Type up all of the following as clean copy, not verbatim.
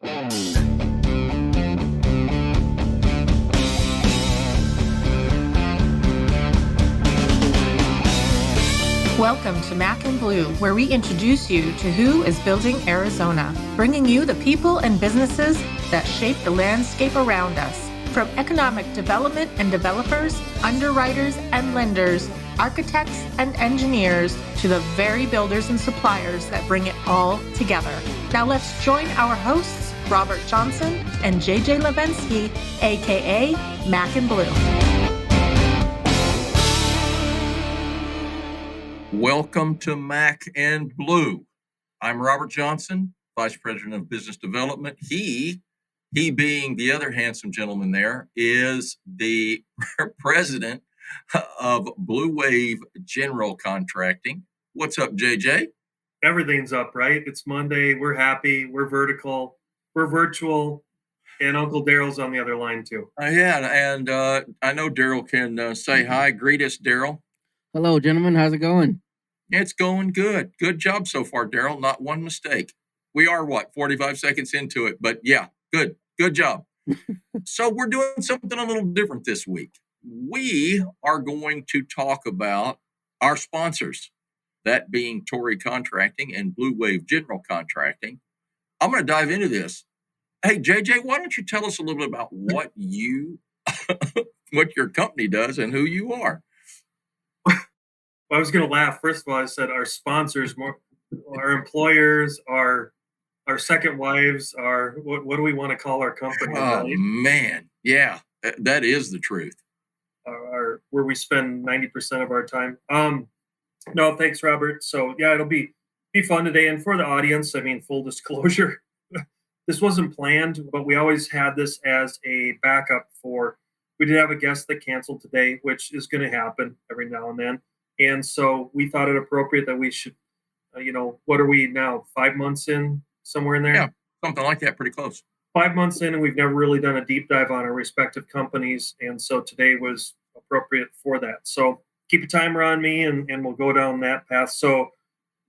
Welcome to Mac and Blue, where we introduce you to who is building Arizona, bringing you the people and businesses that shape the landscape around us. From economic development and developers, underwriters and lenders, architects and engineers, to the very builders and suppliers that bring it all together. Now let's join our hosts, Robert Johnson and J.J. Levinsky, aka Mac and Blue. Welcome to Mac and Blue. I'm Robert Johnson, Vice President of Business Development. He being the other handsome gentleman there, is the president of Bleuwave General Contracting. What's up, JJ? Everything's up, right? It's Monday. We're happy. We're vertical. We're virtual. And Uncle Daryl's on the other line, too. And I know Daryl can say hi. Greet us, Daryl. Hello, gentlemen. How's it going? It's going good. Good job so far, Daryl. Not one mistake. We are, 45 seconds into it? But yeah, good. Good job. So we're doing something a little different this week. We are going to talk about our sponsors, that being Tori Contracting and Bleuwave General Contracting. I'm going to dive into this. Hey, JJ, why don't you tell us a little bit about what your company does and who you are? I was going to laugh. First of all, I said our sponsors, our employers, our second wives, what do we want to call our company? Oh, man. Yeah, that is the truth. Where we spend 90% of our time. No, thanks, Robert. So yeah, it'll be fun today. And for the audience, I mean, full disclosure, this wasn't planned, but we always had this as a backup we did have a guest that canceled today, which is going to happen every now and then. And so we thought it appropriate that we should, what are we now, 5 months in, somewhere in there? Yeah, something like that, pretty close. 5 months in, and we've never really done a deep dive on our respective companies. And so today was appropriate for that. So keep a timer on me, and we'll go down that path. So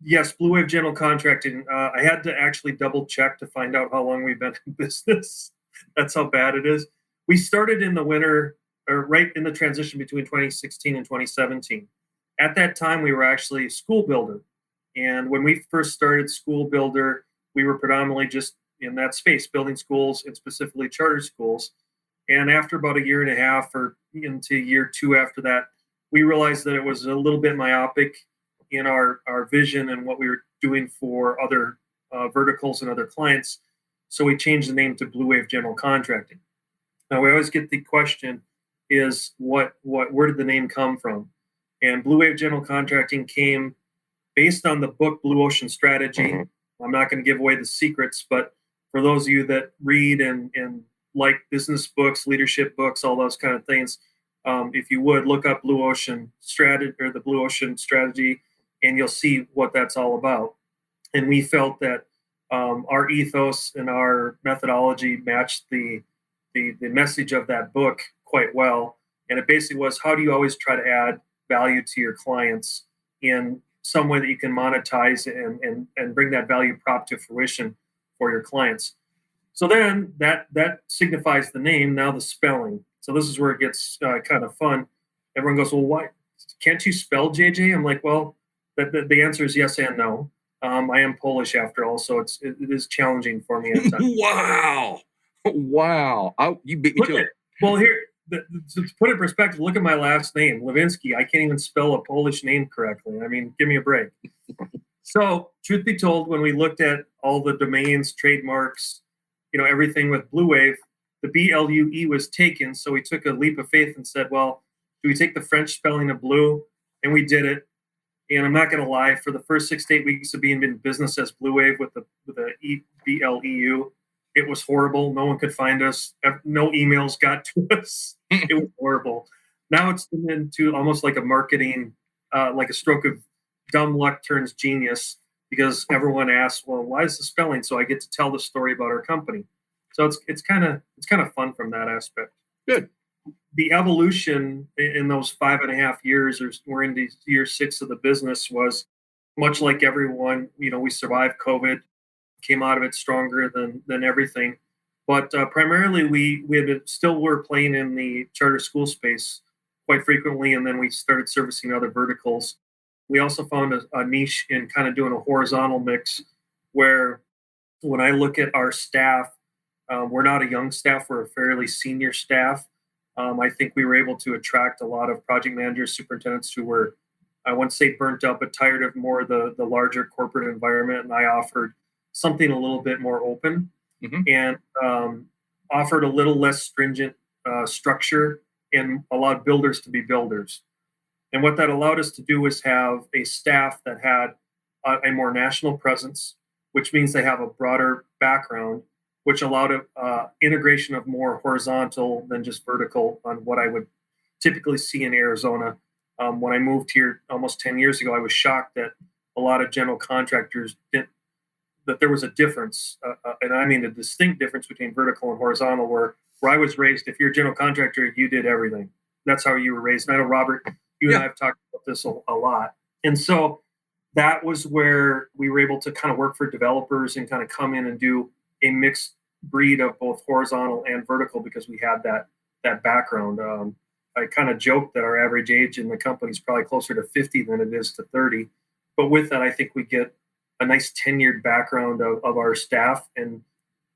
yes, Bleuwave General Contracting. I had to actually double check to find out how long we've been in business. That's how bad it is. We started in the winter, or right in the transition between 2016 and 2017. At that time, we were actually School Builder. And when we first started School Builder, we were predominantly just in that space, building schools, and specifically charter schools. And after about a year and a half, or into year 2 after that, we realized that it was a little bit myopic in our vision and what we were doing for other verticals and other clients. So we changed the name to Bleuwave General Contracting. Now, we always get the question is, where did the name come from? And Bleuwave General Contracting came based on the book Blue Ocean Strategy. I'm not going to give away the secrets, but for those of you that read and like business books, leadership books, all those kind of things, if you would look up Blue Ocean Strategy or the Blue Ocean Strategy, and you'll see what that's all about. And we felt that our ethos and our methodology matched the message of that book quite well. And it basically was, how do you always try to add value to your clients in some way that you can monetize and bring that value prop to fruition for your clients? So then that signifies the name, now the spelling. So this is where it gets kind of fun. Everyone goes, well, why can't you spell JJ? I'm like, well, the answer is yes and no. I am Polish after all, so it is challenging for me at times. Wow. You beat me to it. Well, here, to put it in perspective, look at my last name, Levinsky. I can't even spell a Polish name correctly. I mean, give me a break. So, truth be told, when we looked at all the domains, trademarks, everything with Bleuwave, the BLUE was taken. So we took a leap of faith and said, well, do we take the French spelling of blue? And we did it. And I'm not going to lie, for the first 6 to 8 weeks of being in business as Bleuwave with the BLEU, it was horrible. No one could find us. No emails got to us. It was horrible. Now it's turned into almost like a marketing, like a stroke of dumb luck turns genius, because everyone asks, well, why is the spelling? So I get to tell the story about our company. So it's kind of fun from that aspect. Good. The evolution in those 5.5 years, or we're into year 6 of the business, was much like everyone. We survived COVID. came out of it stronger than everything. But primarily, were playing in the charter school space quite frequently, and then we started servicing other verticals. We also found a niche in kind of doing a horizontal mix, where when I look at our staff, we're not a young staff; we're a fairly senior staff. I think we were able to attract a lot of project managers, superintendents who were, I wouldn't say burnt out, but tired of more the larger corporate environment. And I offered something a little bit more open and offered a little less stringent structure and allowed builders to be builders. And what that allowed us to do was have a staff that had a more national presence, which means they have a broader background, which allowed integration of more horizontal than just vertical on what I would typically see in Arizona. When I moved here almost 10 years ago, I was shocked that a lot of general contractors didn't, that there was a difference, and I mean a distinct difference between vertical and horizontal, where I was raised, if you're a general contractor, you did everything. That's how you were raised. And I know, Robert, you and I have talked about this a lot. And so that was where we were able to kind of work for developers and kind of come in and do a mixed breed of both horizontal and vertical, because we had that background. I kind of joke that our average age in the company is probably closer to 50 than it is to 30. But with that, I think we get a nice tenured background of our staff. And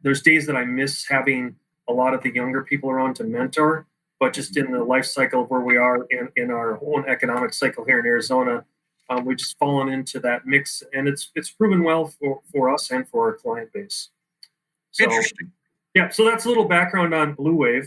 there's days that I miss having a lot of the younger people around to mentor, but just in the life cycle of where we are in our own economic cycle here in Arizona, we've just fallen into that mix, and it's proven well for us and for our client base. So, Interesting. Yeah, so that's a little background on Bleuwave.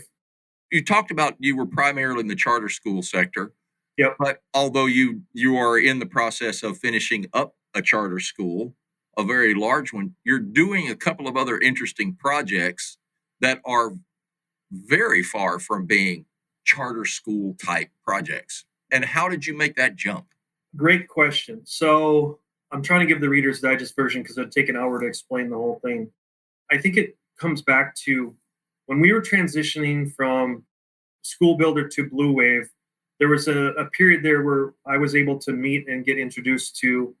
You talked about you were primarily in the charter school sector. Yep. But although you are in the process of finishing up a charter school, a very large one, you're doing a couple of other interesting projects that are very far from being charter school type projects. And how did you make that jump? Great question. So I'm trying to give the Reader's Digest version because it'd take an hour to explain the whole thing. I think it comes back to when we were transitioning from School Builder to Bleuwave. There was a period there where I was able to meet and get introduced to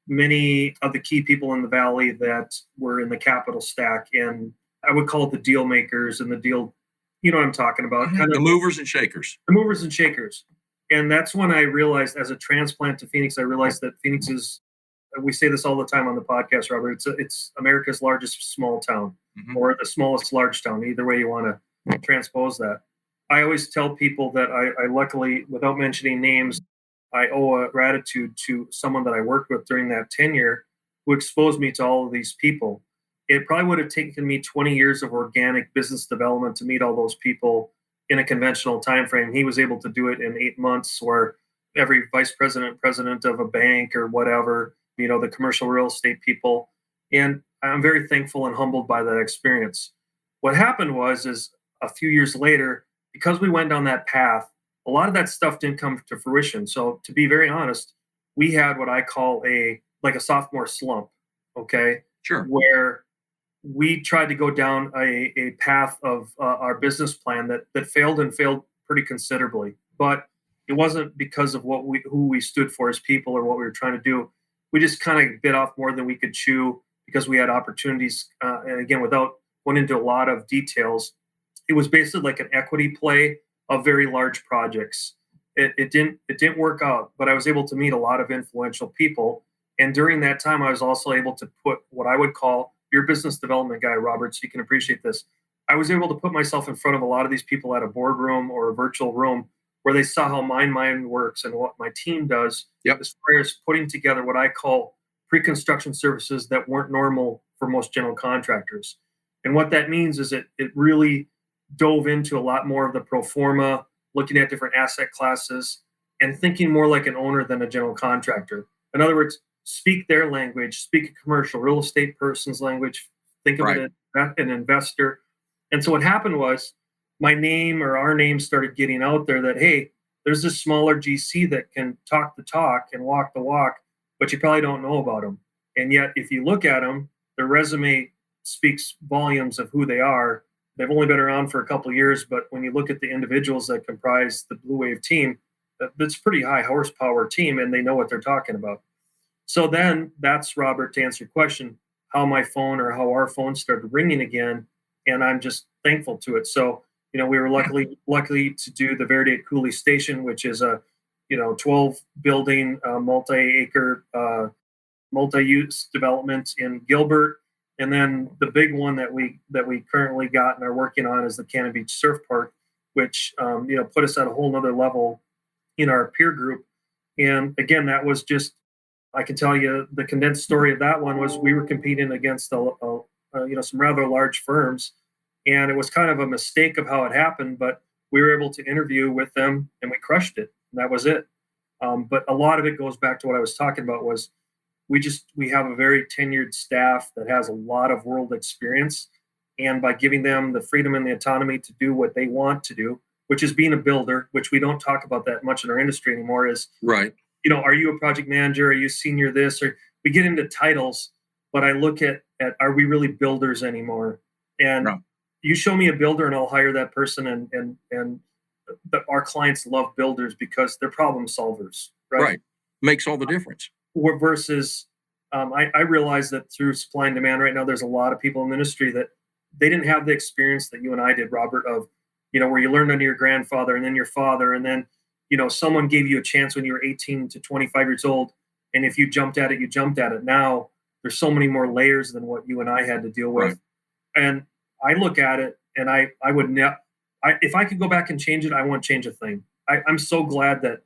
many of the key people in the Valley that were in the capital stack. And I would call it the deal makers and the deal, you know what I'm talking about. Kind of the movers and shakers. The movers and shakers. And that's when I realized, as a transplant to Phoenix, I realized that Phoenix is, we say this all the time on the podcast, Robert, it's America's largest small town, or the smallest large town, either way you want to transpose that. I always tell people that I luckily, without mentioning names, I owe a gratitude to someone that I worked with during that tenure who exposed me to all of these people. It probably would have taken me 20 years of organic business development to meet all those people in a conventional time frame. He was able to do it in 8 months, where every vice president, president of a bank or whatever, you know, the commercial real estate people. And I'm very thankful and humbled by that experience. What happened is a few years later, because we went down that path, a lot of that stuff didn't come to fruition. So to be very honest, we had what I call a sophomore slump, okay? Sure. Where we tried to go down a path of our business plan that failed and failed pretty considerably. But it wasn't because of who we stood for as people or what we were trying to do. We just kind of bit off more than we could chew because we had opportunities. And again, without going into a lot of details, it was basically like an equity play of very large projects. It didn't work out, but I was able to meet a lot of influential people. And during that time, I was also able to put what I would call, your business development guy, Robert, so you can appreciate this. I was able to put myself in front of a lot of these people at a boardroom or a virtual room where they saw how my mind works and what my team does, as far as putting together what I call pre-construction services that weren't normal for most general contractors. And what that means is it really dove into a lot more of the pro forma, looking at different asset classes and thinking more like an owner than a general contractor. In other words, speak their language, speak a commercial real estate person's language, think of it as an investor. And so what happened was my name or our name started getting out there that, hey, there's this smaller GC that can talk the talk and walk the walk, but you probably don't know about them. And yet, if you look at them, their resume speaks volumes of who they are. They've only been around for a couple of years, but when you look at the individuals that comprise the Bleuwave team, that's a pretty high horsepower team, and they know what they're talking about. So then that's, Robert, to answer your question, how my phone or how our phone started ringing again, and I'm just thankful to it. So, we were lucky to do the Verde at Cooley Station, which is a 12 building, multi-acre, multi-use development in Gilbert. And then the big one that we currently got and are working on is the Cannon Beach Surf Park, which put us at a whole nother level in our peer group. And again, that was just, I can tell you the condensed story of that one was we were competing against some rather large firms, and it was kind of a mistake of how it happened, but we were able to interview with them and we crushed it. And that was it. But a lot of it goes back to what I was talking about was we have a very tenured staff that has a lot of world experience. And by giving them the freedom and the autonomy to do what they want to do, which is being a builder, which we don't talk about that much in our industry anymore, is right. Are you a project manager? Are you senior this? Or we get into titles, but I look at are we really builders anymore? And No. You show me a builder and I'll hire that person. And our clients love builders because they're problem solvers, right? Right. Makes all the difference. Versus, I realize that through supply and demand right now, there's a lot of people in the industry that they didn't have the experience that you and I did, Robert, of, where you learned under your grandfather and then your father, and then, someone gave you a chance when you were 18 to 25 years old. And if you jumped at it, you jumped at it. Now there's so many more layers than what you and I had to deal with. Right. And I look at it and I would never, if I could go back and change it, I won't change a thing. I'm so glad that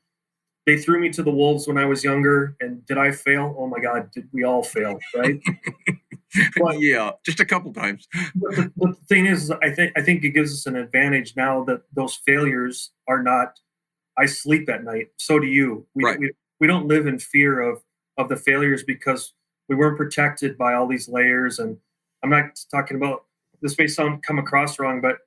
they threw me to the wolves when I was younger. And did I fail? Oh my God, did we all fail, right? But, yeah, just a couple times. But the thing is, I think it gives us an advantage now that those failures are not. I sleep at night. So do you. We don't live in fear of the failures because we weren't protected by all these layers. And I'm not talking about, this may come across wrong, but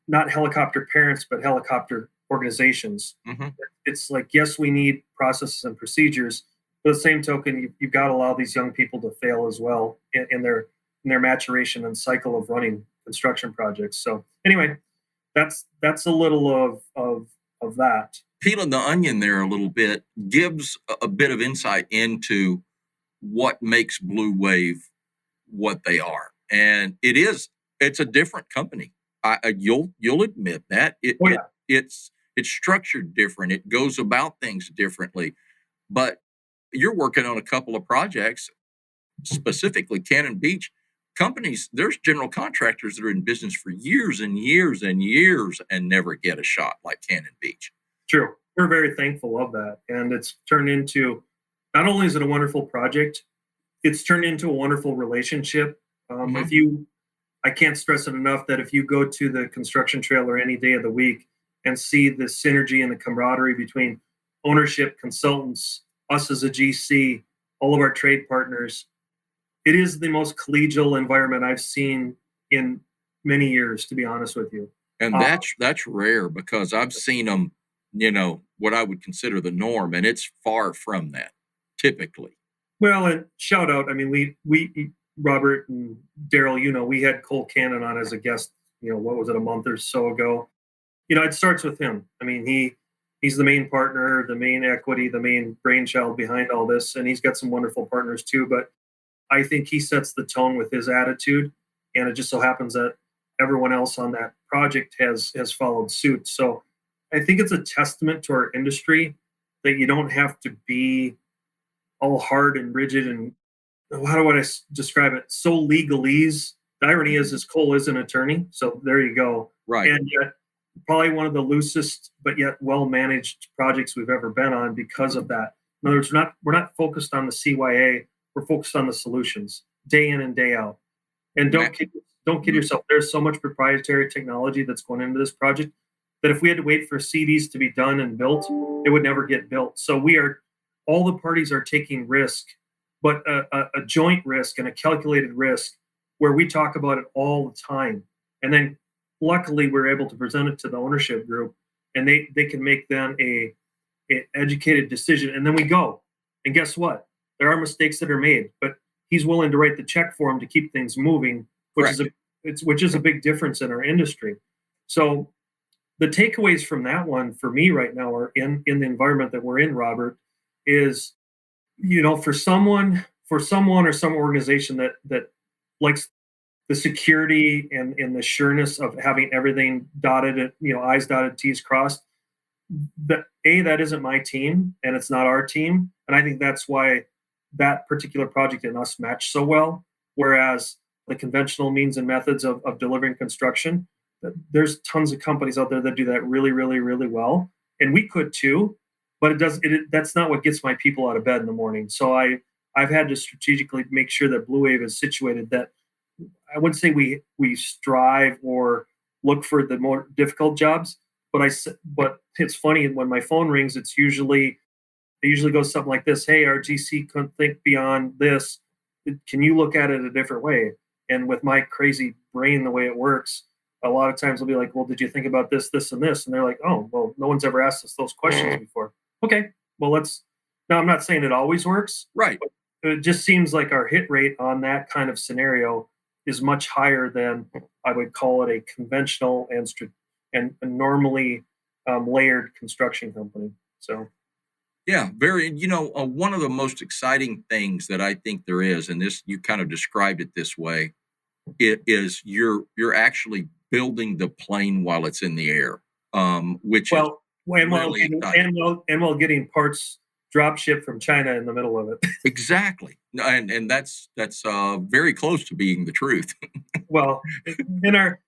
not helicopter parents, but helicopter organizations. Mm-hmm. It's like, yes, we need processes and procedures, but at the same token, you've got to allow these young people to fail as well in their maturation and cycle of running construction projects. So anyway, that's a little of that. Peeling the onion there a little bit gives a bit of insight into what makes Bleuwave what they are, and it's a different company. You'll admit that it's structured different. It goes about things differently, but you're working on a couple of projects, specifically Cannon Beach. Companies, there's general contractors that are in business for years and years and years and never get a shot like Cannon Beach. True. We're very thankful of that. And it's turned into, not only is it a wonderful project, it's turned into a wonderful relationship. Mm-hmm. I can't stress it enough that if you go to the construction trailer any day of the week and see the synergy and the camaraderie between ownership, consultants, us as a GC, all of our trade partners, it is the most collegial environment I've seen in many years, to be honest with you. And that's rare because I've seen them, what I would consider the norm, and it's far from that typically. Well, and shout out, I mean, we Robert and Daryl, we had Cole Cannon on as a guest, what was it, a month or so ago. It starts with him. I mean, he's the main partner, the main equity, the main brainchild behind all this, and he's got some wonderful partners too, but I think he sets the tone with his attitude, and it just so happens that everyone else on that project has followed suit. So I think it's a testament to our industry that you don't have to be all hard and rigid and, how do I describe it, so legalese. The irony is Cole is an attorney, so there you go. Right. And yet probably one of the loosest but yet well-managed projects we've ever been on because of that. In other words, we're not focused on the CYA. We're focused on the solutions day in and day out. And don't kid yourself. There's so much proprietary technology that's going into this project that if we had to wait for CDs to be done and built, it would never get built. So all the parties are taking risk, but a joint risk and a calculated risk where we talk about it all the time. And then luckily we're able to present it to the ownership group and they can make then a educated decision. And then we go. And guess what? There are mistakes that are made, but he's willing to write the check for him to keep things moving, which is a big difference in our industry. So the takeaways from that one for me right now are in the environment that we're in, Robert, is, for someone for someone or some organization that likes the security and the sureness of having everything dotted, I's dotted, T's crossed, that isn't my team and it's not our team. And I think that's why that particular project and us match so well. Whereas the conventional means and methods of delivering construction, there's tons of companies out there that do that really, really, really well. And we could too, but that's not what gets my people out of bed in the morning. So I've had to strategically make sure that Bleuwave is situated that I wouldn't say we strive or look for the more difficult jobs, but it's funny when my phone rings, it usually goes something like this: "Hey, our GC couldn't think beyond this. Can you look at it a different way?" And with my crazy brain, the way it works, a lot of times I'll be like, "Well, did you think about this, this, and this?" And they're like, "Oh, well, no one's ever asked us those questions before." Okay, well, now I'm not saying it always works, Right. but it just seems like our hit rate on that kind of scenario is much higher than I would call it a conventional and normally layered construction company. So. Yeah, very. One of the most exciting things that I think there is, and this you kind of described it this way, it is you're actually building the plane while it's in the air, which is really exciting. While getting parts drop shipped from China in the middle of it. Exactly, and that's very close to being the truth. Well,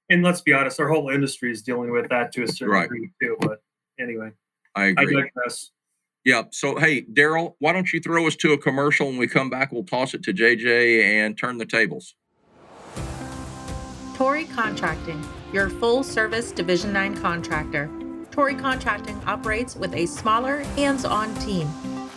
and let's be honest, our whole industry is dealing with that to a certain degree too. But anyway, I agree. I digress. Yeah. So, hey, Daryl, why don't you throw us to a commercial? When we come back, we'll toss it to JJ and turn the tables. Tori Contracting, your full-service Division 9 contractor. Tori Contracting operates with a smaller, hands-on team.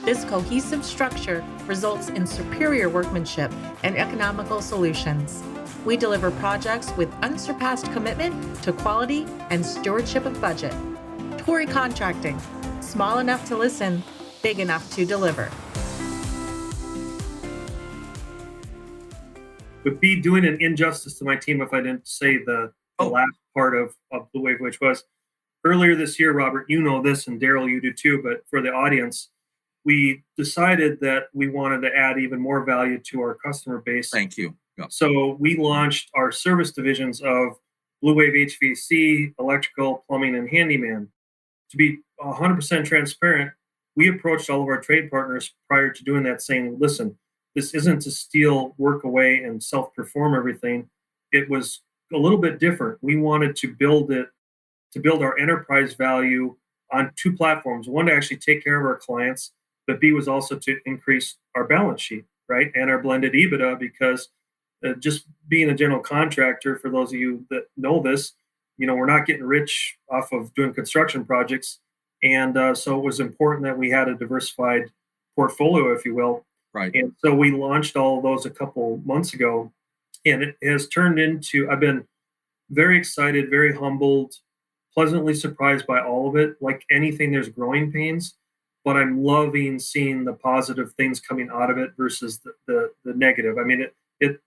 This cohesive structure results in superior workmanship and economical solutions. We deliver projects with unsurpassed commitment to quality and stewardship of budget. Tori Contracting, small enough to listen, big enough to deliver. Would be doing an injustice to my team if I didn't say the last part of Bleuwave, which was earlier this year. Robert, you know this, and Daryl, you do too, but for the audience, we decided that we wanted to add even more value to our customer base. Thank you. Yeah. So we launched our service divisions of Bleuwave HVAC, electrical, plumbing, and handyman. To be 100% transparent, we approached all of our trade partners prior to doing that saying, listen, this isn't to steal work away and self-perform everything. It was a little bit different. We wanted to build our enterprise value on two platforms. One, to actually take care of our clients, but B, was also to increase our balance sheet, right? And our blended EBITDA, because just being a general contractor, for those of you that know this, we're not getting rich off of doing construction projects. And so it was important that we had a diversified portfolio, if you will. Right. And so we launched all of those a couple months ago, and it has turned into, I've been very excited, very humbled, pleasantly surprised by all of it. Like anything, there's growing pains, but I'm loving seeing the positive things coming out of it versus the negative. I mean, the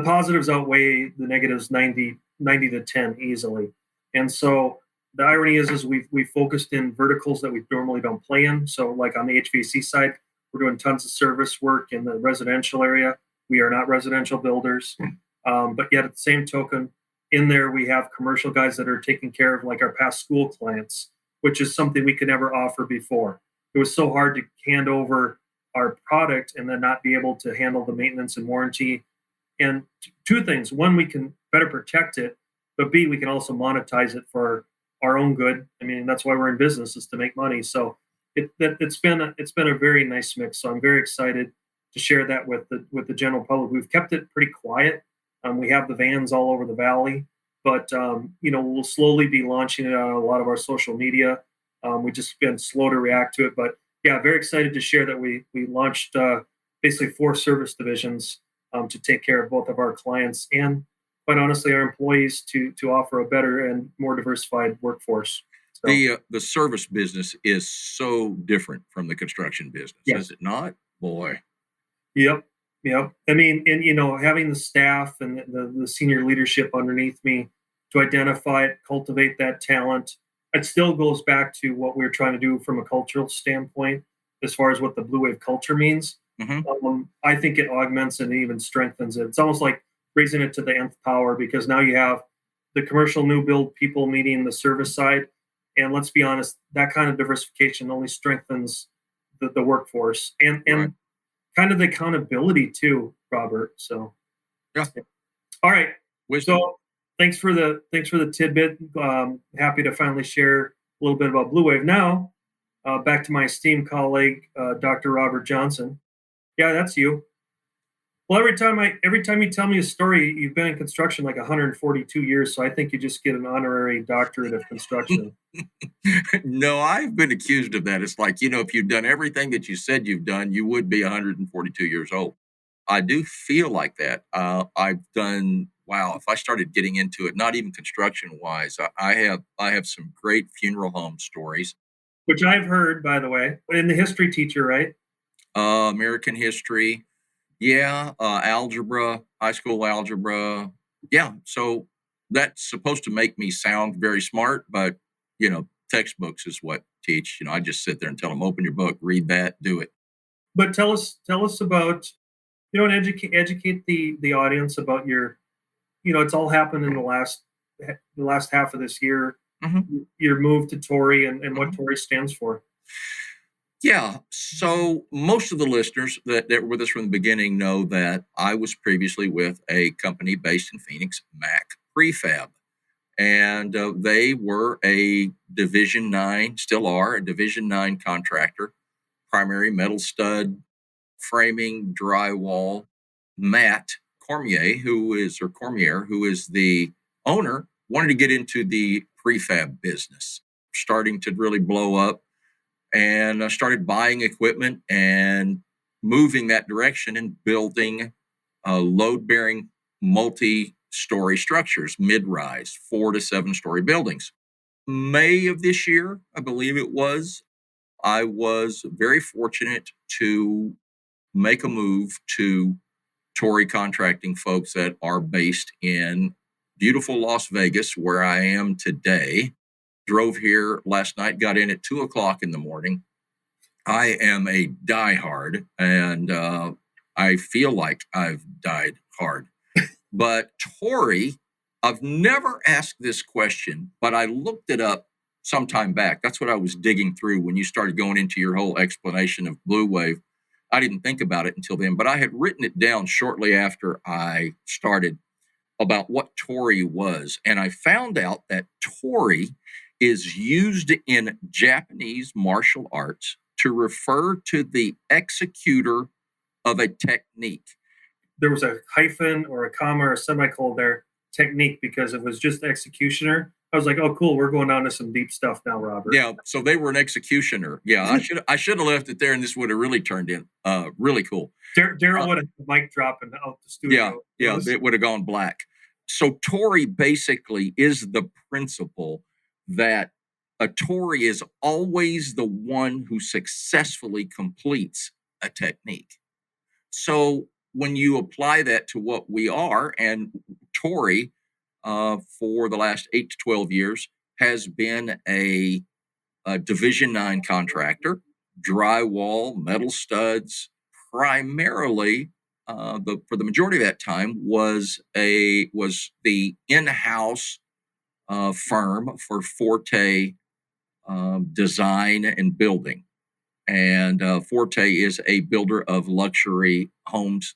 positives outweigh the negatives 90 to 10 easily. And so the irony is we focused in verticals that we normally don't play in. So like on the HVAC side, we're doing tons of service work in the residential area. We are not residential builders. But yet at the same token, in there, we have commercial guys that are taking care of like our past school clients, which is something we could never offer before. It was so hard to hand over our product and then not be able to handle the maintenance and warranty. And two things: one, we can better protect it, but B, we can also monetize it for our own good. I mean, that's why we're in business, is to make money. So it's been a very nice mix. So I'm very excited to share that with the general public. We've kept it pretty quiet. We have the vans all over the valley, but we'll slowly be launching it on a lot of our social media. We've just been slow to react to it, but yeah, very excited to share that we launched basically 4 service divisions to take care of both of our clients and, quite honestly, our employees to offer a better and more diversified workforce. So, the service business is so different from the construction business, yes. Is it not? Boy. Yep. I mean, and having the staff and the senior leadership underneath me to identify it, cultivate that talent, it still goes back to what we're trying to do from a cultural standpoint, as far as what the Bleuwave culture means. I think it augments and even strengthens it. It's almost like raising it to the nth power, because now you have the commercial new build people meeting the service side. And let's be honest, that kind of diversification only strengthens the workforce and Right. kind of the accountability too, Robert. So Yeah. All right. Wisdom. So thanks for the tidbit. Happy to finally share a little bit about Bleuwave. Now, back to my esteemed colleague, Dr. Robert Johnson. Yeah, that's you. Well, every time you tell me a story, you've been in construction like 142 years, so I think you just get an honorary doctorate of construction. No, I've been accused of that. It's like, if you've done everything that you said you've done, you would be 142 years old. I do feel like that. I've done, wow, if I started getting into it, not even construction wise, I have some great funeral home stories. Which I've heard, by the way, in the history teacher, right? American history. Yeah. Algebra, high school algebra. Yeah. So that's supposed to make me sound very smart, but, textbooks is what teach. I just sit there and tell them, open your book, read that, do it. But tell us about, and educate the audience about your, it's all happened in the last half of this year. Your move to Tori and what Tori stands for. Yeah. So most of the listeners that were with us from the beginning know that I was previously with a company based in Phoenix, Mac Prefab. And they were a Division 9, still are a Division 9 contractor, primary metal stud, framing, drywall. Matt Cormier, who is the owner, wanted to get into the prefab business, starting to really blow up, and started buying equipment and moving that direction and building load-bearing multi-story structures, mid-rise, 4 to 7 story buildings. May of this year, I believe it was, I was very fortunate to make a move to Tori contracting folks that are based in beautiful Las Vegas, where I am today. Drove here last night, got in at 2:00 in the morning. I am a diehard, and I feel like I've died hard. But Tori, I've never asked this question, but I looked it up some time back. That's what I was digging through when you started going into your whole explanation of Bleuwave. I didn't think about it until then, but I had written it down shortly after I started about what Tori was. And I found out that Tori is used in Japanese martial arts to refer to the executor of a technique. There was a hyphen or a comma or a semicolon there, technique, because it was just executioner. I was like, oh, cool. We're going down to some deep stuff now, Robert. Yeah. So they were an executioner. Yeah. I should have left it there, and this would have really turned in really cool. Daryl would have mic dropping out the studio. Yeah. It would have gone black. So Tori basically is the principle that a Tori is always the one who successfully completes a technique. So when you apply that to what we are, and Tori, for the last 8 to 12 years, has been a Division 9 contractor, drywall, metal studs, primarily. For the majority of that time was the in-house firm for Forte design and building. And Forte is a builder of luxury homes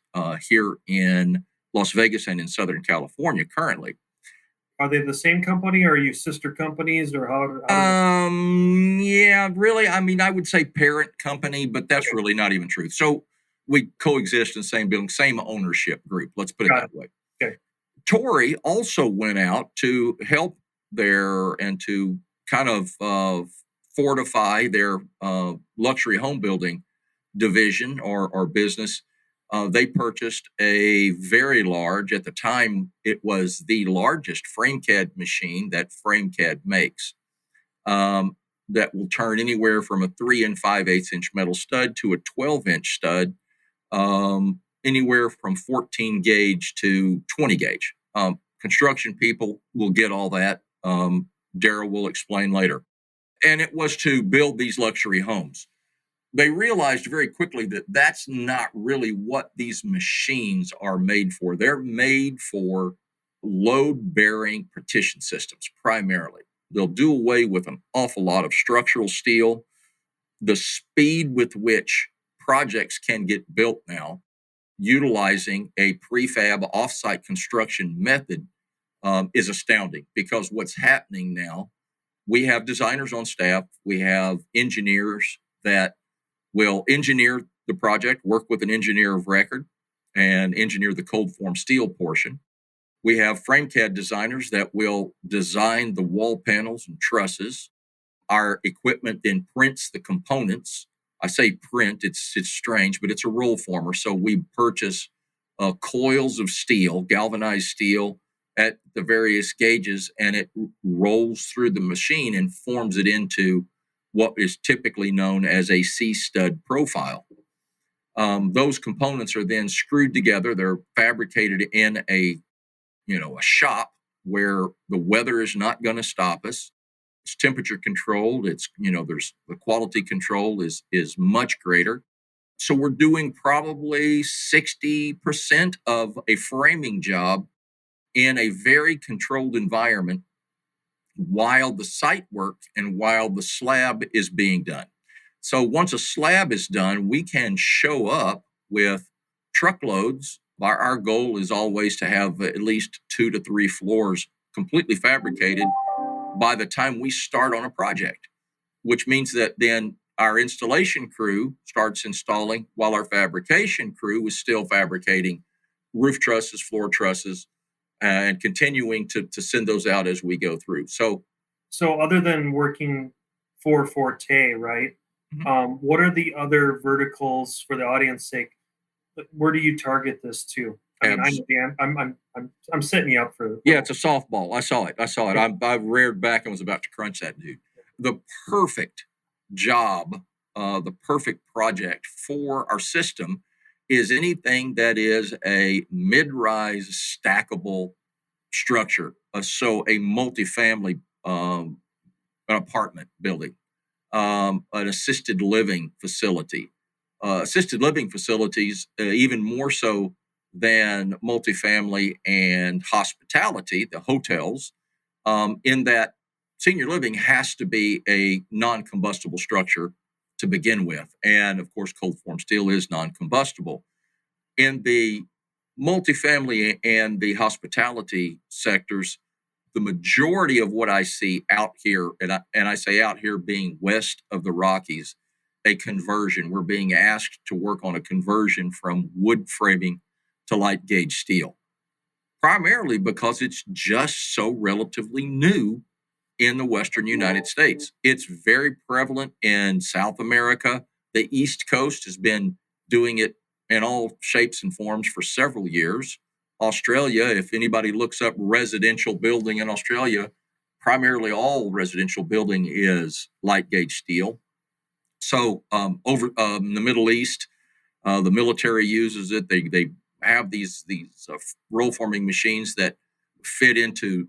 here in Las Vegas and in Southern California currently. Are they the same company, or are you sister companies, or how yeah, really. I mean, I would say parent company, but that's really not even true. So we coexist in the same building, same ownership group. Let's put it that way. Okay. Tori also went out to help there and to kind of fortify their luxury home building division or business. They purchased a very large, at the time, it was the largest FrameCAD machine that FrameCAD makes, that will turn anywhere from a 3 5/8 inch metal stud to a 12-inch stud, anywhere from 14 gauge to 20 gauge. Construction people will get all that. Daryl will explain later. And it was to build these luxury homes. they realized very quickly that that's not really what these machines are made for. They're made for load-bearing partition systems primarily. They'll do away with an awful lot of structural steel. The speed with which projects can get built now, utilizing a prefab offsite construction method, is astounding, because what's happening now, we have designers on staff, we have engineers that will engineer the project, work with an engineer of record, and engineer the cold form steel portion. We have frame CAD designers that will design the wall panels and trusses. Our equipment then prints the components. I say print, it's strange, but it's a roll former. So we purchase coils of steel, galvanized steel at the various gauges, and it rolls through the machine and forms it into what is typically known as a C-stud profile. Those components are then screwed together. They're fabricated in a shop where the weather is not going to stop us. It's temperature controlled. There's the quality control is much greater. So we're doing probably 60% of a framing job in a very controlled environment while the site work and while the slab is being done. So once a slab is done, we can show up with truckloads. Our goal is always to have at least 2 to 3 floors completely fabricated by the time we start on a project, which means that then our installation crew starts installing while our fabrication crew is still fabricating roof trusses, floor trusses, and continuing to send those out as we go through. So other than working for Forte, right? Mhm. What are the other verticals, for the audience sake? Where do you target this to? I mean, I'm setting you up for. Yeah, it's a softball. I saw it. I reared back and was about to crunch that dude. The perfect job, the perfect project for our system is anything that is a mid-rise stackable structure. So a multifamily, an apartment building, an assisted living facility. Assisted living facilities, even more so than multifamily and hospitality, the hotels, in that senior living has to be a non-combustible structure to begin with. And of course, cold form steel is non-combustible. In the multifamily and the hospitality sectors, the majority of what I see out here, and I say out here being west of the Rockies, a conversion. We're being asked to work on a conversion from wood framing to light gauge steel, primarily because it's just so relatively new in the Western United States. It's very prevalent in South America. The East Coast has been doing it in all shapes and forms for several years. Australia, if anybody looks up residential building in Australia, primarily all residential building is light gauge steel. So over in the Middle East, the military uses it. They have these roll forming machines that fit into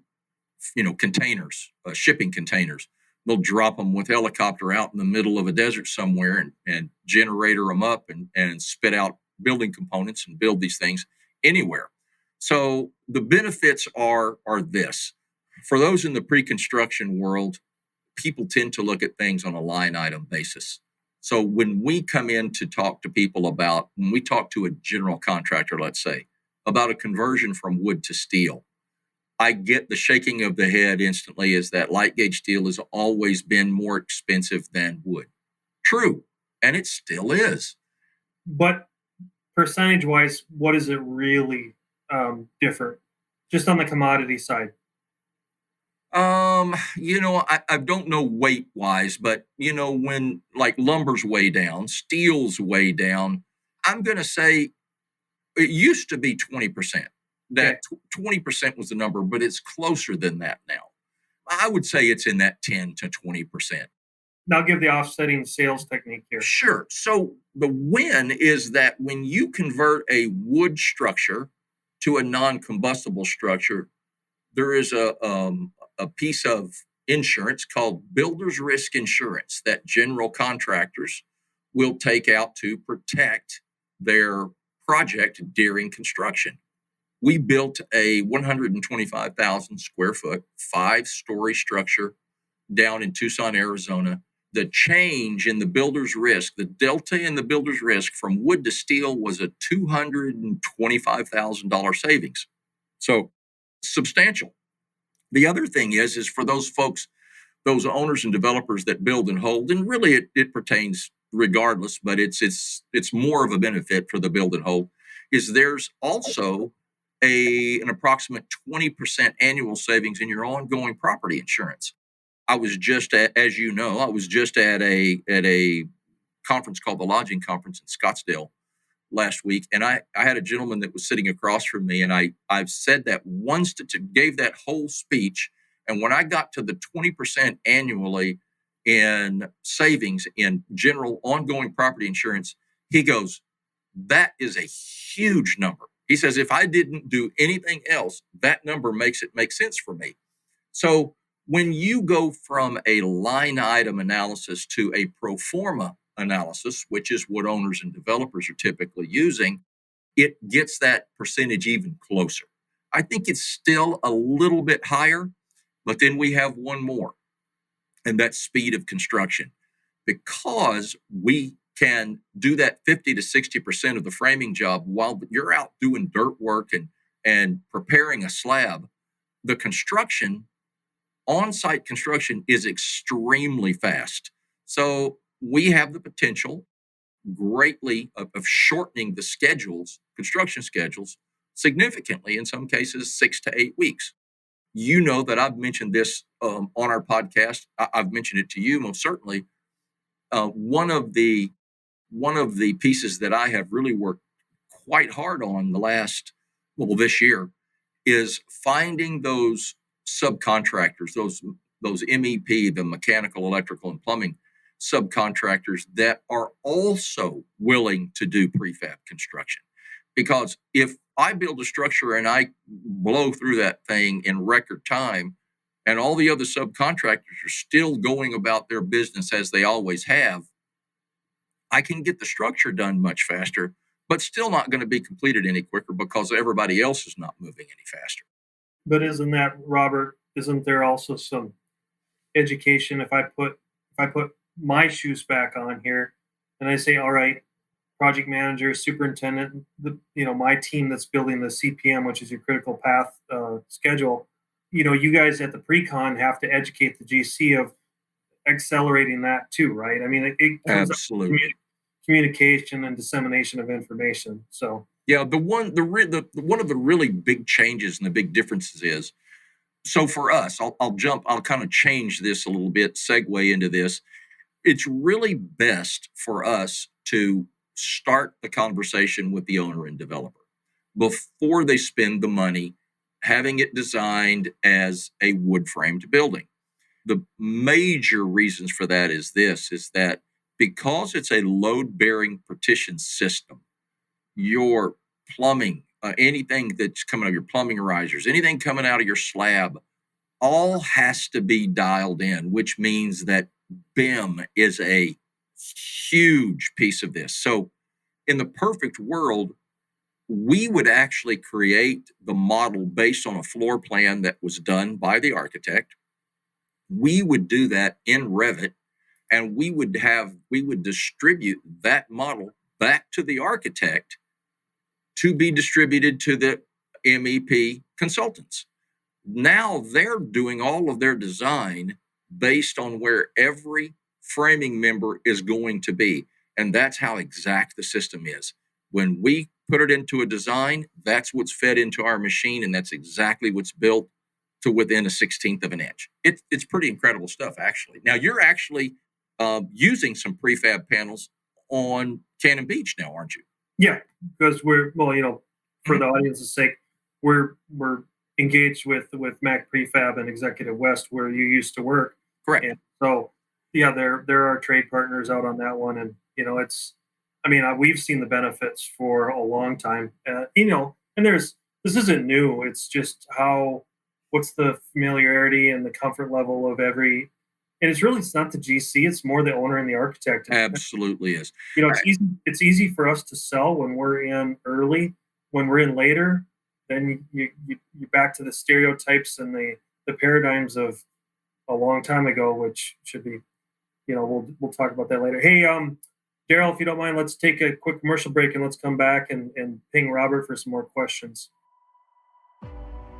containers, shipping containers. They'll drop them with helicopter out in the middle of a desert somewhere and generator them up and spit out building components and build these things anywhere. So the benefits are this. For those in the pre-construction world, people tend to look at things on a line item basis. So when we come in to talk to people when we talk to a general contractor, let's say, about a conversion from wood to steel, I get the shaking of the head instantly, is that light gauge steel has always been more expensive than wood. True, and it still is. But percentage-wise, what is it really different? Just on the commodity side. I don't know weight-wise, but when like lumber's way down, steel's way down, I'm going to say it used to be 20%. That 20% was the number, but it's closer than that now. I would say it's in that 10 to 20%. Now give the offsetting sales technique here. Sure. So the win is that when you convert a wood structure to a non-combustible structure, there is a piece of insurance called builder's risk insurance that general contractors will take out to protect their project during construction. We built a 125,000 square foot, 5-story structure down in Tucson, Arizona. The change in the builder's risk, the delta in the builder's risk from wood to steel was a $225,000 savings. So substantial. The other thing is for those folks, those owners and developers that build and hold, and really it pertains regardless, but it's more of a benefit for the build and hold, is there's also an approximate 20% annual savings in your ongoing property insurance. I was just at, as you know, I was just at a conference called the Lodging Conference in Scottsdale last week, and I had a gentleman that was sitting across from me, and I've said that once, gave that whole speech, and when I got to the 20% annually in savings in general ongoing property insurance, he goes, "That is a huge number." He says, "If I didn't do anything else, that number makes it make sense for me." So when you go from a line item analysis to a pro forma analysis, which is what owners and developers are typically using, it gets that percentage even closer. I think it's still a little bit higher, but then we have one more, and that's speed of construction. Because we can do that 50 to 60% of the framing job while you're out doing dirt work and preparing a slab, the construction, on-site construction, is extremely fast. So we have the potential greatly of shortening the schedules, construction schedules, significantly, in some cases, 6 to 8 weeks. You know that I've mentioned this on our podcast. I've mentioned it to you most certainly. One of the pieces that I have really worked quite hard on this year, is finding those subcontractors, those MEP, the mechanical, electrical, and plumbing subcontractors that are also willing to do prefab construction. Because if I build a structure and I blow through that thing in record time, and all the other subcontractors are still going about their business as they always have, I can get the structure done much faster, but still not going to be completed any quicker because everybody else is not moving any faster. But isn't there also some education? If I put my shoes back on here and I say, all right, project manager, superintendent, my team that's building the CPM, which is your critical path schedule, you guys at the pre-con have to educate the GC of accelerating that too, right? I mean, it comes absolutely up communication and dissemination of information. So yeah, one of the really big changes and the big differences is, so for us, I'll kind of change this a little bit, segue into this. It's really best for us to start the conversation with the owner and developer before they spend the money having it designed as a wood-framed building. The major reasons for that is that because it's a load-bearing partition system, your plumbing, anything that's coming out of your plumbing risers, anything coming out of your slab, all has to be dialed in, which means that BIM is a huge piece of this. So in the perfect world, we would actually create the model based on a floor plan that was done by the architect. We would do that in Revit, and we would distribute that model back to the architect to be distributed to the MEP consultants. Now they're doing all of their design based on where every framing member is going to be. And that's how exact the system is. When we put it into a design, that's what's fed into our machine, and that's exactly what's built to within a 16th of an inch. It's pretty incredible stuff, actually. Now, you're actually using some prefab panels on Cannon Beach now, aren't you? Yeah, because for the audience's sake, we're engaged with Mac Prefab and Executive West, where you used to work. Correct. And so, yeah, there are trade partners out on that one, and we've seen the benefits for a long time. And this isn't new. It's just what's the familiarity and the comfort level of every And it's not the GC, it's more the owner and the architect. Absolutely is. It's easy for us to sell when we're in early. When we're in later, then you're back to the stereotypes and the paradigms of a long time ago, which should be, we'll talk about that later. Hey, Daryl, if you don't mind, let's take a quick commercial break and let's come back and ping Robert for some more questions.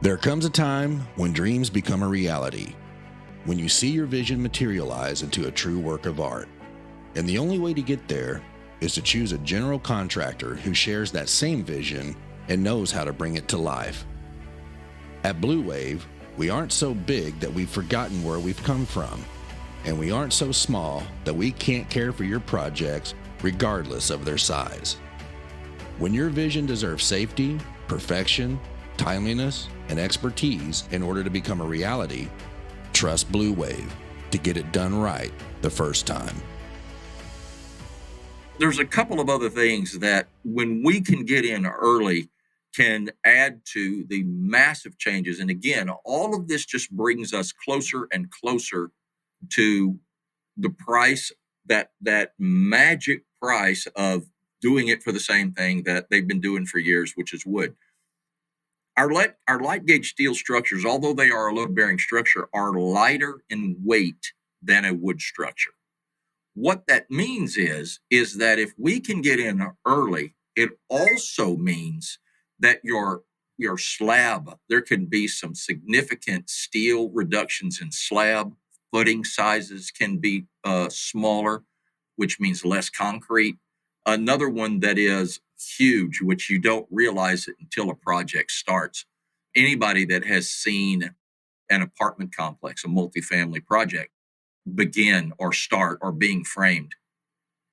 There comes a time when dreams become a reality, when you see your vision materialize into a true work of art. And the only way to get there is to choose a general contractor who shares that same vision and knows how to bring it to life. At Bleuwave, we aren't so big that we've forgotten where we've come from, and we aren't so small that we can't care for your projects regardless of their size. When your vision deserves safety, perfection, timeliness, and expertise in order to become a reality, trust Bleuwave to get it done right the first time. There's a couple of other things that when we can get in early can add to the massive changes. And again, all of this just brings us closer and closer to the price, that magic price of doing it for the same thing that they've been doing for years, which is wood. Our light gauge steel structures, although they are a load bearing structure, are lighter in weight than a wood structure. What that means is that if we can get in early, it also means that your slab, there can be some significant steel reductions in slab. Footing sizes can be smaller, which means less concrete. Another one that is huge, which you don't realize it until a project starts. Anybody that has seen an apartment complex, a multifamily project, begin or start or being framed,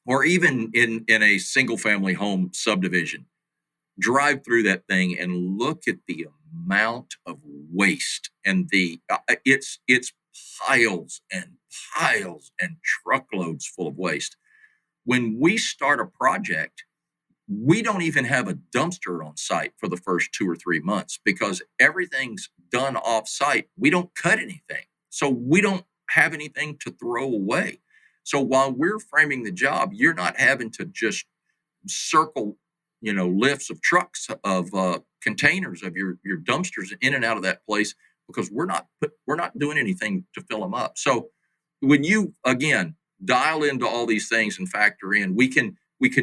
or even in a single family home subdivision, drive through that thing and look at the amount of waste and it's piles and piles and truckloads full of waste. When we start a project, we don't even have a dumpster on site for the first 2 or 3 months because everything's done off site. We don't cut anything. So we don't have anything to throw away. So while we're framing the job, you're not having to just circle, lifts of trucks of containers of your dumpsters in and out of that place because we're not doing anything to fill them up. So when you again dial into all these things and factor in, we can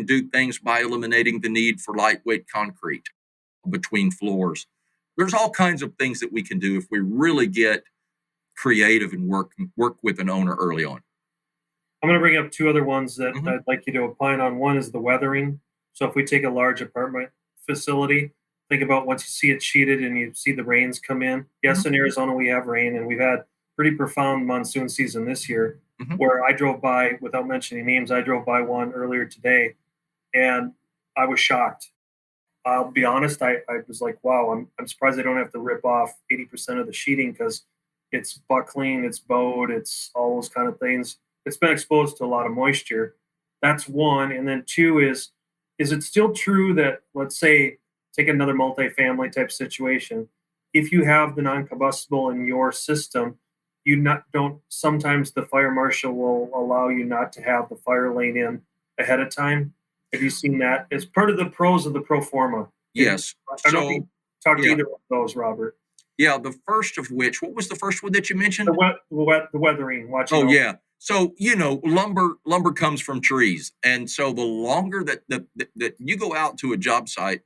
do things by eliminating the need for lightweight concrete between floors. There's all kinds of things that we can do if we really get creative and work with an owner early on. I'm going to bring up two other ones that I'd like you to opine on. One is the weathering. So if we take a large apartment facility, think about once you see it sheeted and you see the rains come in. Yes, in Arizona we have rain, and we've had pretty profound monsoon season this year, where I drove by, without mentioning names, I drove by one earlier today, and I was shocked. I'll be honest, I was like, wow, I'm surprised they don't have to rip off 80% of the sheeting because it's buckling, it's bowed, it's all those kind of things. It's been exposed to a lot of moisture. That's one. And then two is it still true that, let's say, take another multifamily type situation, if you have the non-combustible in your system, sometimes the fire marshal will allow you not to have the fire lane in ahead of time. Have you seen that? It's part of the pros of the pro forma. Yes. I don't know if you talked to either of those, Robert. Yeah, the first of which, what was the first one that you mentioned? The weathering. Yeah. So, lumber comes from trees. And so the longer that you go out to a job site,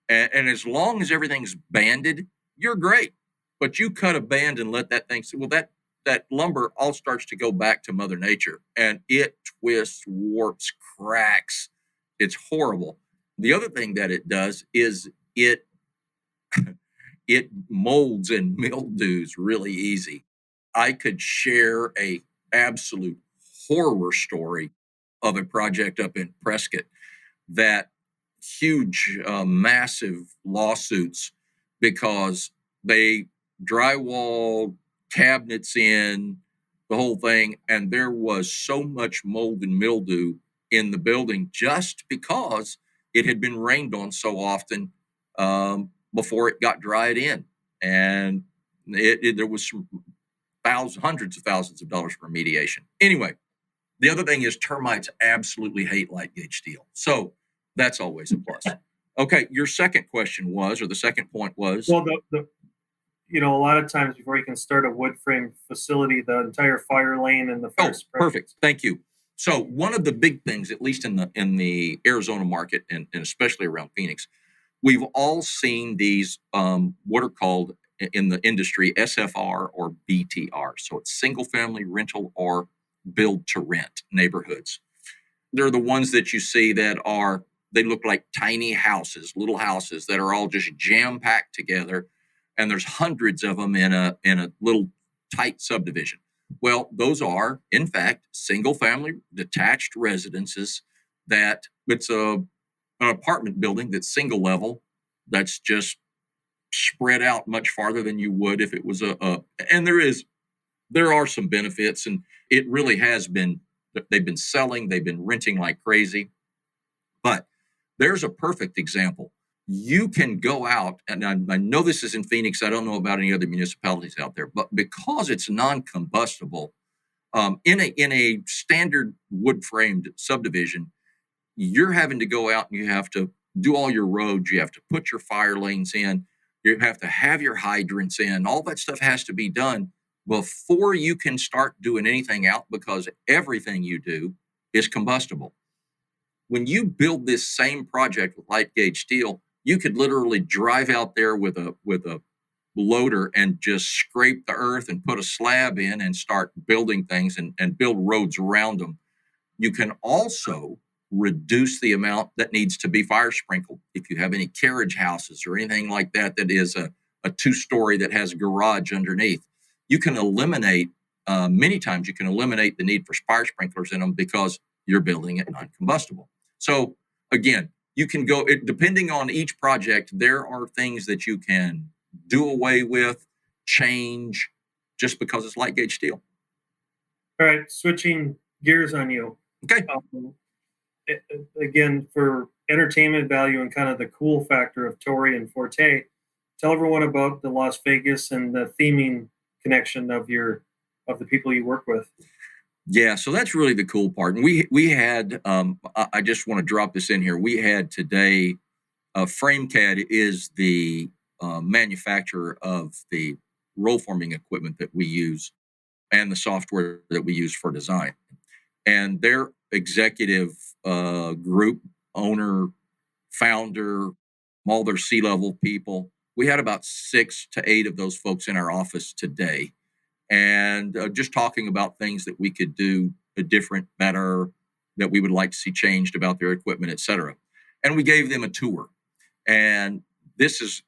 and as long as everything's banded, you're great. But you cut a band and let that thing, that lumber all starts to go back to Mother Nature, and it twists, warps, cracks. It's horrible. The other thing that it does is it molds and mildews really easy. I could share a absolute horror story of a project up in Prescott that huge, massive lawsuits because they drywalled cabinets in the whole thing, and there was so much mold and mildew in the building just because it had been rained on so often before it got dried in, and there was some hundreds of thousands of dollars for remediation. Anyway, the other thing is termites absolutely hate light gauge steel. So that's always a plus. Okay, your second question was, or the second point was? Well, a lot of times before you can start a wood frame facility, the entire fire lane and the fire perfect. Thank you. So one of the big things, at least in the Arizona market and especially around Phoenix, we've all seen these what are called in the industry SFR or BTR. So it's single family rental or build to rent neighborhoods. They're the ones that you see that they look like tiny houses, little houses that are all just jam packed together. And there's hundreds of them in a little tight subdivision. Well, those are, in fact, single family detached residences that it's an apartment building that's single level, that's just spread out much farther than you would if it was and there are some benefits, and it really has been, they've been selling, they've been renting like crazy. But there's a perfect example. You can go out, and I know this is in Phoenix. I don't know about any other municipalities out there, but because it's non-combustible, in a standard wood-framed subdivision, you're having to go out and you have to do all your roads. You have to put your fire lanes in. You have to have your hydrants in. All that stuff has to be done before you can start doing anything out, because everything you do is combustible. When you build this same project with light gauge steel, you could literally drive out there with a loader and just scrape the earth and put a slab in and start building things and build roads around them. You can also reduce the amount that needs to be fire sprinkled. If you have any carriage houses or anything like that is a 2-story that has a garage underneath, you can eliminate, many times you can eliminate the need for fire sprinklers in them because you're building it non-combustible. So again, you can go, depending on each project, there are things that you can do away with, change, just because it's light gauge steel. All right, switching gears on you. Okay. Again, for entertainment value and kind of the cool factor of Tori and Forte, tell everyone about the Las Vegas and the theming connection of the people you work with. Yeah, so that's really the cool part. And we had, I just want to drop this in here. We had today, FrameCAD is the manufacturer of the roll forming equipment that we use and the software that we use for design. And their executive group, owner, founder, all their C-level people, we had about 6 to 8 of those folks in our office today. And just talking about things that we could do different, better, that we would like to see changed about their equipment, et cetera. And we gave them a tour. And this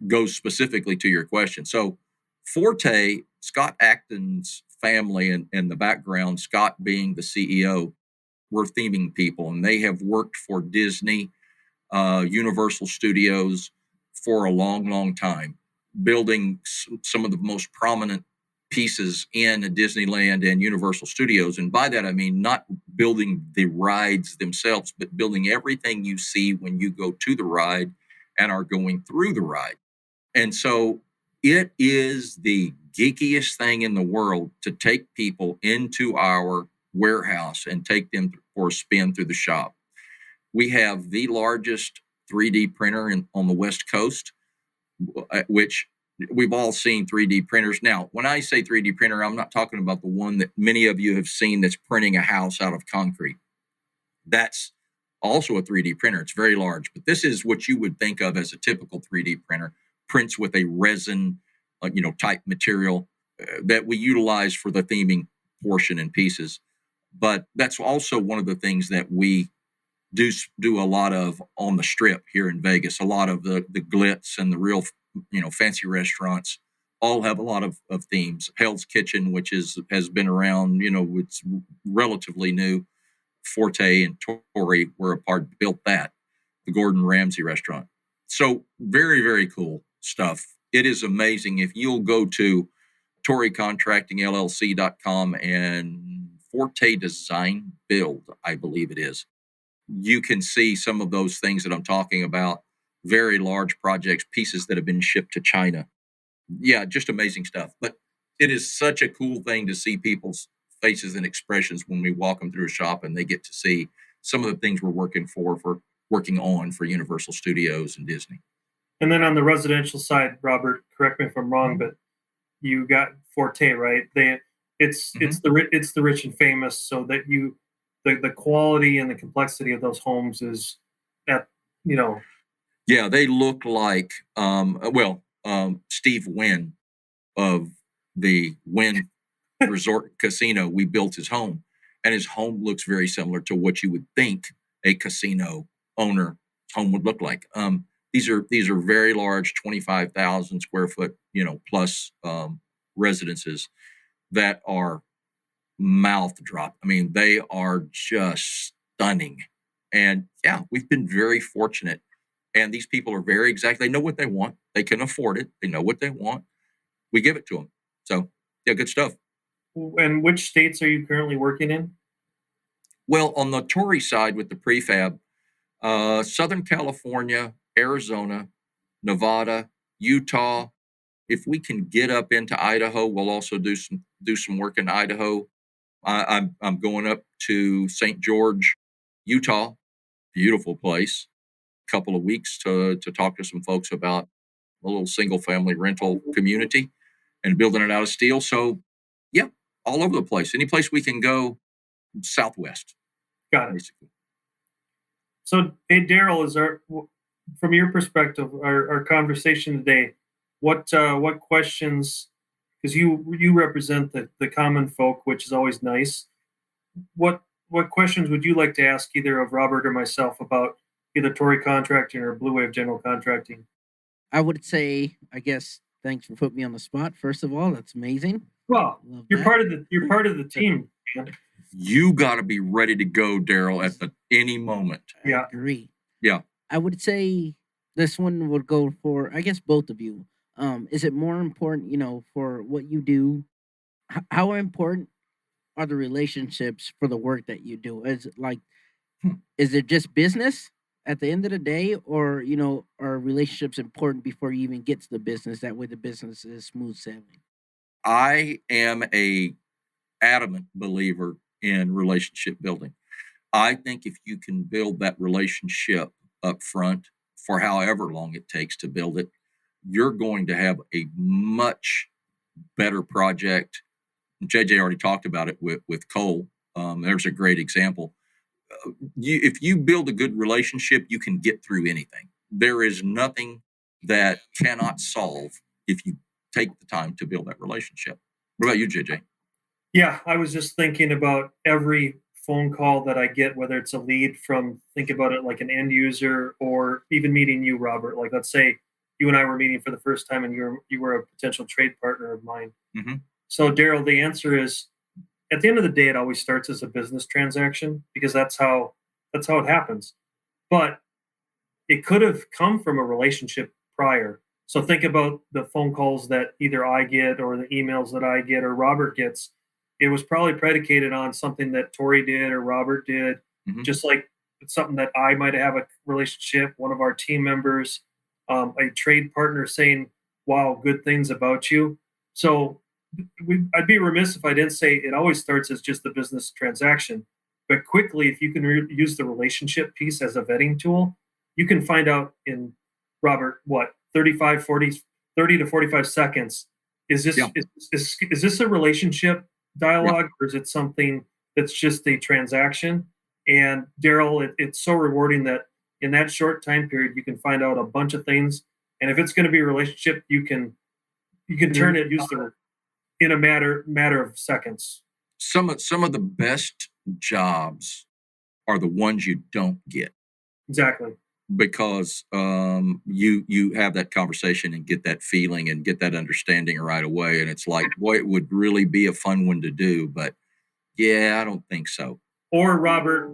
goes specifically to your question. So Forte, Scott Acton's family and the background, Scott being the CEO, were theming people. And they have worked for Disney, Universal Studios for a long, long time, building some of the most prominent pieces in Disneyland and Universal Studios. And by that, I mean not building the rides themselves, but building everything you see when you go to the ride and are going through the ride. And so it is the geekiest thing in the world to take people into our warehouse and take them for a spin through the shop. We have the largest 3D printer on the West Coast, which we've all seen 3D printers. Now, when I say 3D printer, I'm not talking about the one that many of you have seen that's printing a house out of concrete. That's also a 3D printer. It's very large, but this is what you would think of as a typical 3D printer, prints with a resin, type material that we utilize for the theming portion and pieces. But that's also one of the things that we do a lot of on the Strip here in Vegas. A lot of the glitz and the real, fancy restaurants all have a lot of themes. Hell's Kitchen, which has been around, it's relatively new. Forte and Tori were a part, built that, the Gordon Ramsay restaurant. So very, very cool stuff. It is amazing. If you'll go to ToriContractingLLC.com and Forte Design Build, I believe it is, you can see some of those things that I'm talking about. Very large projects, pieces that have been shipped to China. Yeah, just amazing stuff. But it is such a cool thing to see people's faces and expressions when we walk them through a shop and they get to see some of the things we're working on for Universal Studios and Disney. And then on the residential side, Robert, correct me if I'm wrong, but you got Forte, right? It's the rich and famous, so that the quality and the complexity of those homes is at, Yeah, they look like Steve Wynn of the Wynn Resort Casino. We built his home, and his home looks very similar to what you would think a casino owner's home would look like. These are very large, 25,000 square foot, plus residences that are mouth drop. I mean, they are just stunning. And yeah, we've been very fortunate. And these people are very exact. They know what they want. They can afford it. They know what they want. We give it to them. So yeah, good stuff. And which states are you currently working in? Well, on the Tori side with the prefab, Southern California, Arizona, Nevada, Utah. If we can get up into Idaho, we'll also do some work in Idaho. I'm going up to St. George, Utah, beautiful place. Couple of weeks to talk to some folks about a little single family rental community and building it out of steel. So yeah, all over the place. Any place we can go southwest. Got it. Basically. So, hey, Daryl, from your perspective, our conversation today, what questions, because you represent the common folk, which is always nice. What questions would you like to ask either of Robert or myself about either Tori Contracting or Bleuwave General Contracting? I would say, I guess, thanks for putting me on the spot. First of all, that's amazing. Well, you're part of the team, man. You got to be ready to go, Daryl, at any moment. Yeah. I agree. Yeah. I would say this one would go for, I guess, both of you. Is it more important, for what you do? How important are the relationships for the work that you do? Is it just business at the end of the day, or are relationships important before you even get to the business? That way, the business is smooth sailing. I am a adamant believer in relationship building. I think if you can build that relationship up front for however long it takes to build it, you're going to have a much better project. JJ already talked about it with Cole. There's a great example. If you build a good relationship, you can get through anything. There is nothing that cannot solve if you take the time to build that relationship. What about you, JJ? Yeah, I was just thinking about every phone call that I get, whether it's a lead from, think about it like an end user, or even meeting you, Robert. Like, let's say you and I were meeting for the first time and you were a potential trade partner of mine. Mm-hmm. So, Daryl, the answer is, at the end of the day, it always starts as a business transaction, because that's how it happens. But it could have come from a relationship prior. So think about the phone calls that either I get or the emails that I get or Robert gets. It was probably predicated on something that Tori did or Robert did, just like it's something that I might have a relationship, one of our team members, a trade partner saying, wow, good things about you. So I'd be remiss if I didn't say it always starts as just the business transaction. But quickly, if you can use the relationship piece as a vetting tool, you can find out in, Robert, 30 to 45 seconds. Is this a relationship dialogue, or is it something that's just a transaction? And Daryl, it's so rewarding that in that short time period, you can find out a bunch of things. And if it's going to be a relationship, you can turn it, in a matter of seconds. Some of the best jobs are the ones you don't get. Exactly. Because you have that conversation and get that feeling and get that understanding right away. And it's like, boy, it would really be a fun one to do. But yeah, I don't think so. Or, Robert,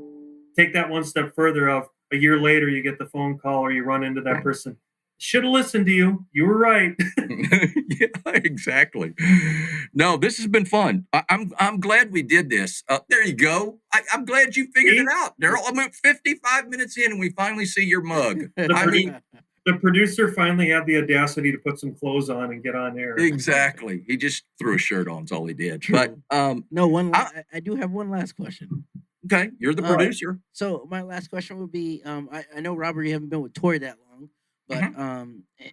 take that one step further of a year later, you get the phone call or you run into that person. Should have listened to you. You were right. Yeah, exactly. No, this has been fun. I'm glad we did this. There you go. I'm glad you figured it out, Daryl. I'm at 55 minutes in and we finally see your mug. I mean, The producer finally had the audacity to put some clothes on and get on air. Exactly. He just threw a shirt on. Is all he did. True. But No, I- I do have one last question. okay, you're the producer. So my last question would be, I know Robert, you haven't been with Tori that long, but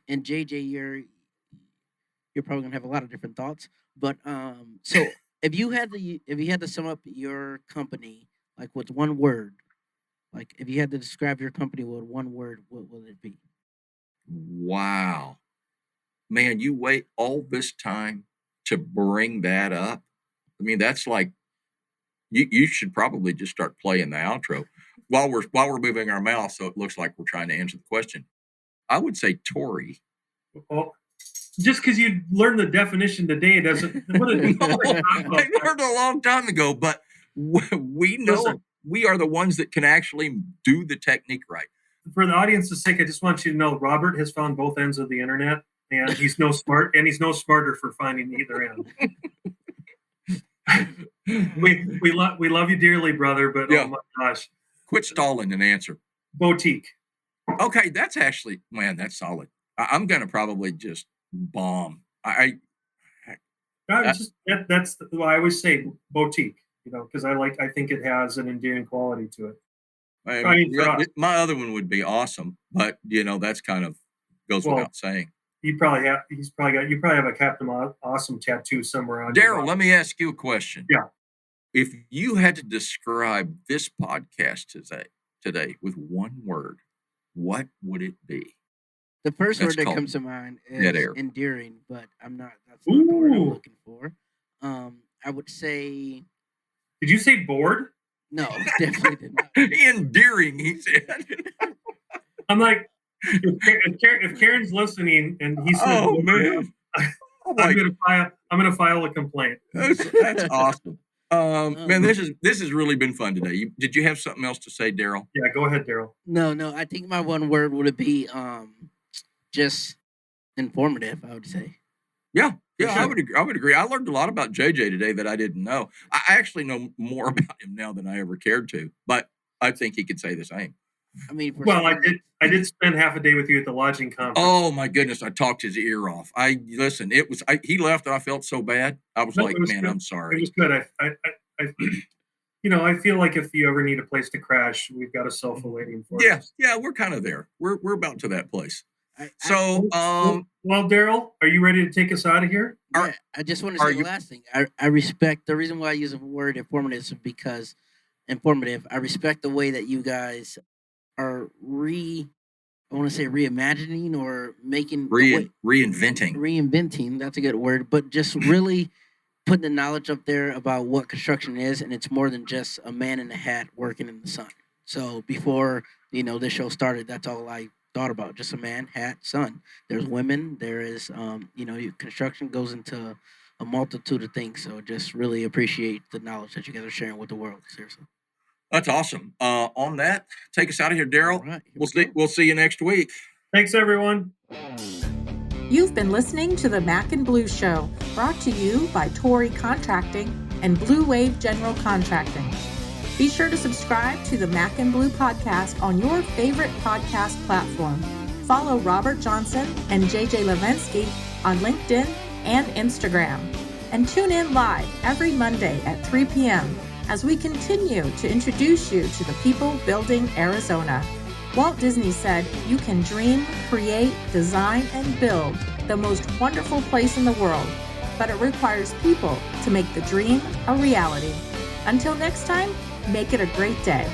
and JJ, you're probably gonna have a lot of different thoughts. But so if you had to sum up your company like with one word, like if you had to describe your company with one word, what would it be? Wow, man, you wait all this time to bring that up. I mean, that's like you should probably just start playing the outro while we're moving our mouth, so it looks like we're trying to answer the question. I would say Tori. Well, just because you learned the definition today doesn't. I learned a long time ago, but we know Listen. we are the ones that can actually do the technique right. For the audience's sake, I just want you to know Robert has found both ends of the internet, and he's no smarter for finding either end. we love you dearly, brother, but Yeah. oh my gosh, Quit stalling and answer. boutique. Okay, that's actually, man, that's solid. I'm gonna probably just bomb. That's why I always say boutique. Because I think it has an endearing quality to it. I mean, for us. My other one would be awesome, but that's kind of goes without saying. You probably have a Captain Awesome tattoo somewhere on Daryl, let me ask you a question. Yeah. If you had to describe this podcast today with one word, what would it be? The first That's word that called comes to mind dead is air. endearing, but that's not the word I'm Ooh. looking for. I would say Did you say bored? no, definitely did not. Endearing, he said. I'm like, if Karen's listening and he said, Oh, bored, man. I'm gonna file a complaint. That's awesome. Man, this has really been fun today. Did you have something else to say, Daryl? Yeah, go ahead, Daryl. No, I think my one word would be just informative, I would say. Yeah, Sure. I would agree. I learned a lot about JJ today that I didn't know. I actually know more about him now than I ever cared to, but I think he could say the same. I mean, I did spend half a day with you at the lodging conference. Oh my goodness, I talked his ear off. He left and I felt so bad. I was like, man, good. I'm It sorry. was good. I feel like if you ever need a place to crash, we've got a sofa waiting for you. Yeah, we're kind of there. We're about to that place. Well, Daryl, are you ready to take us out of here? I just want to say the last thing. I respect the reason why I use the word informative is because I respect the way that you guys are reimagining or making reinventing. That's a good word, but just really putting the knowledge up there about what construction is, and it's more than just a man in a hat working in the sun. So before this show started, that's all I thought about, just a man, hat, sun. There's women, there is construction goes into a multitude of things. So just really appreciate the knowledge that you guys are sharing with the world. Seriously. That's awesome. On that, take us out of here, Daryl. Right, We'll see you next week. Thanks, everyone. You've been listening to the Mac and Blue Show, brought to you by Tori Contracting and Bleuwave General Contracting. Be sure to subscribe to the Mac and Blue podcast on your favorite podcast platform. Follow Robert Johnson and JJ Levensky on LinkedIn and Instagram. And tune in live every Monday at 3 p.m. as we continue to introduce you to the people building Arizona. Walt Disney said, "You can dream, create, design, and build the most wonderful place in the world, but it requires people to make the dream a reality." Until next time, make it a great day.